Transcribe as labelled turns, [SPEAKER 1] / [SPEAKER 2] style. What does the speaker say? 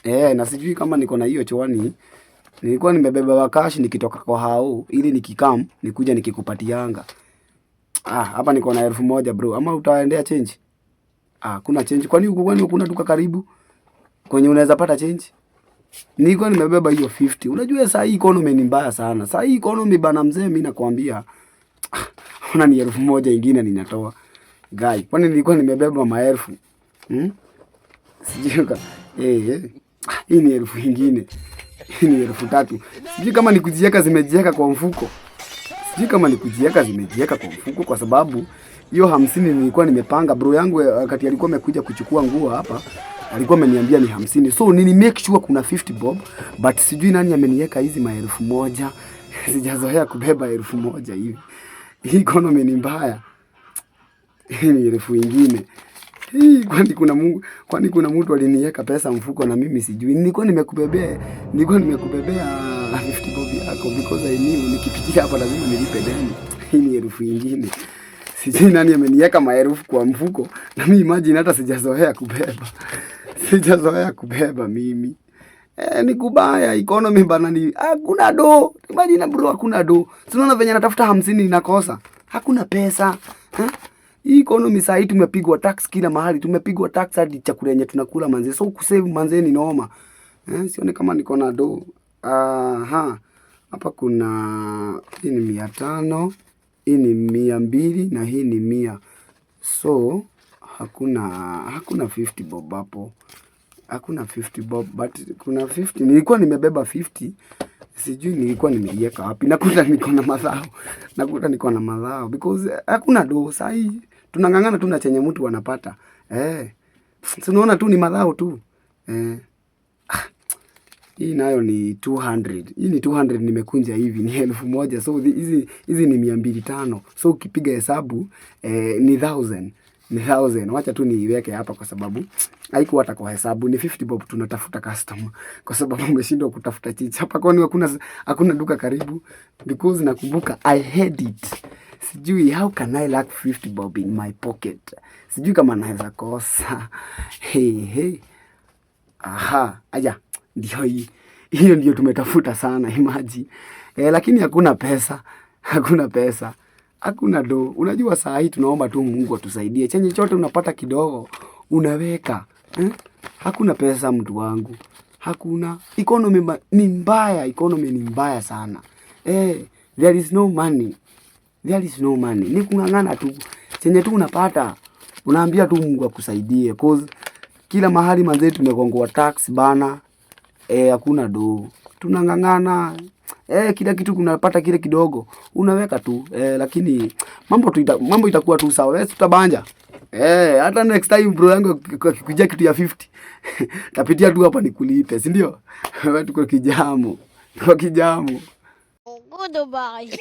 [SPEAKER 1] Na sijui kama niko na hiyo chwani. Nilikuwa nimebeba wakashi nikitoka kwa hao ili nikikam nikuja nikikupatianga. Hapa niko na 1000 bro. Ama utaendea change? Kuna change. Kwani kuna duka karibu kwenye unaweza pata change? Nilikuwa nimebeba hiyo 50. Unajua saa hii economy ni mbaya sana. Saa hii economy bana mzee, mimi nakwambia. Ona ni 1000 ingine ninatoa. Guy, kwani nilikuwa nimebeba maelfu. Sijui hii ni 1000 ingine. Hii ni 3000. Sijui kama ni kujiweka zimejiweka kwa mfuko. Kwa sababu hiyo 50 nilikuwa nimepanga. Bro yangu wakati alikuwa amekuja kuchukua nguo hapa, alikuwa ameniambia ni 50. So nini make sure kuna 50 bob, but sijui nani ameniweka hizi ma 1000. Sijazoea kubeba 1000 hivi. Hii economy ni mbaya. Hii ni 1000 ingine. Kwani kuna mtu aliniweka pesa mfuko na mimi sijui. Nilikuwa nimekubebea 50 bob yako because I knew nikipitia hapa lazima nilipe deni. Hii ni 1000 ingine. Sijui nani ameniweka maelfu kwa mfuko na mimi imagine hata sijazoea kubeba mimi. Ni kubaya economy bana, ni hakuna do. Imagine bro, hakuna do. Tunaona venye natafuta 50 inakosa. Hakuna pesa. Hii economy saa hii tumepigwa tax kila mahali. Tumepigwa tax hadi chakula yenye tunakula manze. So kusave manze ni noma. Sione kama niko na do. Hapa kuna hii ni 500, hii ni 200 na hii ni 100. So hakuna 50 bob hapo. Hakuna 50 bob, but kuna 50. Nilikuwa nimebeba 50. Sijui nilikuwa nimeiweka wapi. Nakuta niko na madhao because hakuna do saa hii. Tunangangana tu na chenye mtu anapata. Tunaona tu ni madhao tu. Hii nayo ni 200. Hii ni 200 nimekunja hivi ni 1000. So hizi ni 205. So ukipiga hesabu ni 1000. Ni 1000. Wacha tu niiweke hapa kwa sababu haikuwa hata kwa hesabu. Ni 50 bob tunatafuta customer. Kwa sababu umeshindwa kutafuta chicha. Hapa kwani hakuna duka karibu because nakumbuka I had it. Sijui how can I lack 50 bob in my pocket. Sijui kama naweza kosa. Hey. Aya. Ndio hiyo ndio tumetafuta sana imagine. Lakini hakuna pesa. Hakuna do. Unajua saa hii tunaomba tu Mungu atusaidie. Chenye chote unapata kidogo unaweka. Hakuna pesa mtu wangu. Hakuna. Economy ni mbaya sana. There is no money. Ni kung'ang'ana tu. Chenye tu unapata unaambia tu Mungu akusaidie cause kila mahali manze tumegongwa tax bana. Hakuna do. Tunang'ang'ana. Kila kitu kunapata kile kidogo. Unaweka tu. Lakini mambo itakuwa tu sawa. Wewe tutabanja. Hata next time bro yangu akikuja kitu ya 50. Tapitia tu hapa nikulipe, si ndio? Wewe tuko kijamo.
[SPEAKER 2] Goodbye.